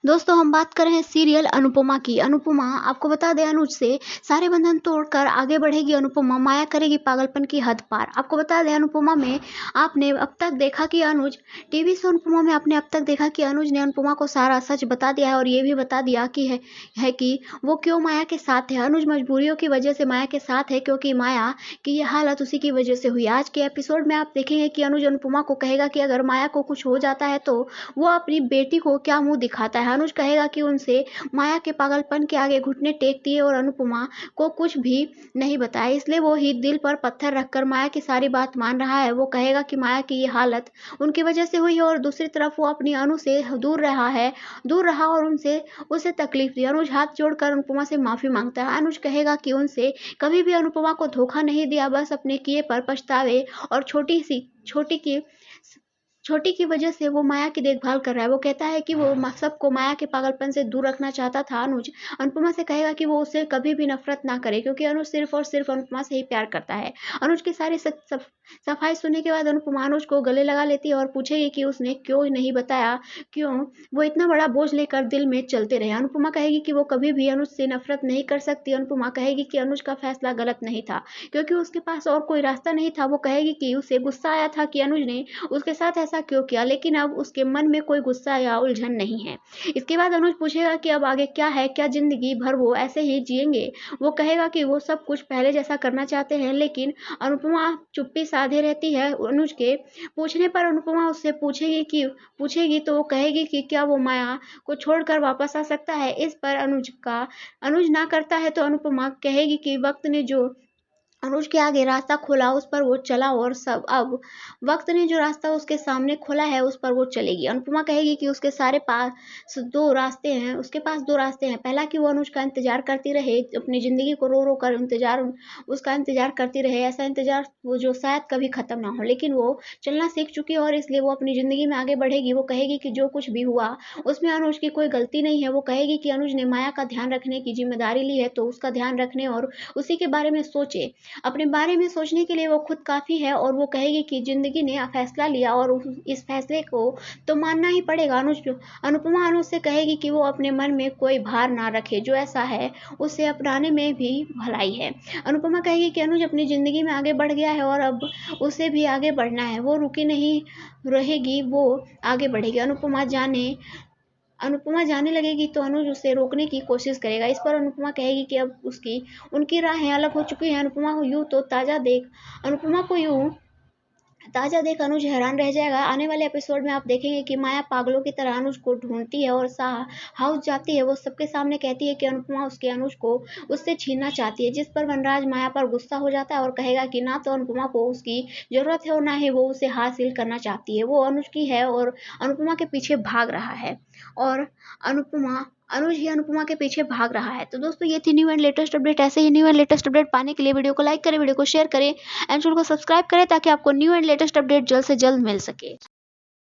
दोस्तों हम बात कर रहे हैं सीरियल अनुपमा की। अनुपमा आपको बता दें अनुज से सारे बंधन तोड़कर आगे बढ़ेगी अनुपमा, माया करेगी पागलपन की हद पार। आपको बता दें अनुपमा में आपने अब तक देखा कि अनुज टीवी शो अनुपमा में आपने अब तक देखा कि अनुज ने अनुपमा को सारा सच बता दिया है और ये भी बता दिया है कि वो क्यों माया के साथ है। अनुज मजबूरियों की वजह से माया के साथ है क्योंकि माया की ये हालत उसी की वजह से हुई। आज के एपिसोड में आप देखेंगे कि अनुज अनुपमा को कहेगा कि अगर माया को कुछ हो जाता है तो वो अपनी बेटी को क्या मुंह दिखाता है। अनुज कहेगा कि उनसे माया के पागलपन के आगे घुटने टेक दिए और अनुपमा को कुछ भी नहीं बताया, इसलिए वो ही दिल पर पत्थर रखकर माया की सारी बात मान रहा है। वो कहेगा कि माया की ये हालत उनकी वजह से हुई है और दूसरी तरफ वो अपनी अनु से दूर रहा और उसे तकलीफ दी। अनुज हाथ जोड़कर अनुपमा से माफी मांगता है। अनुज कहेगा कि उनसे कभी भी अनुपमा को धोखा नहीं दिया, बस अपने किए पर पछतावे और छोटी की वजह से वो माया की देखभाल कर रहा है। वो कहता है कि वो सबको माया के पागलपन से दूर रखना चाहता था। अनुज अनुपमा से कहेगा कि वो उससे कभी भी नफरत ना करे क्योंकि अनुज सिर्फ और सिर्फ अनुपमा से ही प्यार करता है। अनुज की सारी सफाई सुनने के बाद अनुपमा अनुज को गले लगा लेती है और पूछेगी कि उसने क्यों नहीं बताया, क्यों वो इतना बड़ा बोझ लेकर दिल में चलते रहे। अनुपमा कहेगी कि वो कभी भी अनुज से नफरत नहीं कर सकती। अनुपमा कहेगी कि अनुज का फैसला गलत नहीं था क्योंकि उसके पास और कोई रास्ता नहीं था। वो कहेगी कि उसे गुस्सा आया था कि अनुज ने उसके साथ ऐसा क्यों किया, लेकिन अब उसके मन में कोई गुस्सा या उलझन नहीं है। इसके बाद अनुज पूछेगा कि अब आगे क्या है, क्या जिंदगी भर वो ऐसे ही जिएंगे। वो कहेगा कि वो सब कुछ पहले जैसा करना चाहते हैं, लेकिन अनुपमा चुप्पी साधे रहती है। अनुज के पूछने पर अनुपमा उससे पूछेगी तो वो कहेगी कि क्या वो माया को छोड़कर वापस आ सकता है। इस पर अनुज ना करता है तो अनुपमा कहेगी कि वक्त ने जो अनुज के आगे रास्ता खोला उस पर वो चला और सब अब वक्त ने जो रास्ता उसके सामने खोला है उस पर वो चलेगी। अनुपमा कहेगी कि उसके पास दो रास्ते हैं। पहला कि वो अनुज का इंतजार करती रहे, अपनी जिंदगी को रो रो कर उसका इंतजार करती रहे, ऐसा इंतजार वो जो शायद कभी खत्म ना हो, लेकिन वो चलना सीख चुकी है और इसलिए वो अपनी जिंदगी में आगे बढ़ेगी। वो कहेगी कि जो कुछ भी हुआ उसमें अनुज की कोई गलती नहीं है। वो कहेगी कि अनुज ने माया का ध्यान रखने की जिम्मेदारी ली है तो उसका ध्यान रखने और उसी के बारे में सोचे, अपने बारे में सोचने के लिए वो खुद काफी है। और वो कहेगी कि जिंदगी ने फैसला लिया और इस फैसले को तो मानना ही पड़ेगा। अनुपमा अनुज से कहेगी कि वो अपने मन में कोई भार ना रखे, जो ऐसा है उसे अपनाने में भी भलाई है। अनुपमा कहेगी कि अनुज अपनी जिंदगी में आगे बढ़ गया है और अब उसे भी आगे बढ़ना है, वो रुकी नहीं रहेगी, वो आगे बढ़ेगी। अनुपमा जाने लगेगी तो अनुज उसे रोकने की कोशिश करेगा। इस पर अनुपमा कहेगी कि अब उनकी राहें अलग हो चुकी हैं। अनुपमा को यूं ताजा देख अनुज हैरान रह जाएगा। आने वाले एपिसोड में आप देखेंगे कि माया पागलों की तरह अनुज को ढूंढती है और हाउस जाती है। वो सबके सामने कहती है कि अनुपमा उसके अनुज को उससे छीनना चाहती है, जिस पर वनराज माया पर गुस्सा हो जाता है और कहेगा कि ना तो अनुपमा को उसकी जरूरत है और ना ही वो उसे हासिल करना चाहती है, वो अनुज की है और अनुपमा के पीछे भाग रहा है और अनुज ही अनुपमा के पीछे भाग रहा है। तो दोस्तों ये थी न्यू एंड लेटेस्ट अपडेट। ऐसे ही न्यू एंड लेटेस्ट अपडेट पाने के लिए वीडियो को लाइक करें, वीडियो को शेयर करें एंड चैनल को सब्सक्राइब करें ताकि आपको न्यू एंड लेटेस्ट अपडेट जल्द से जल्द मिल सके।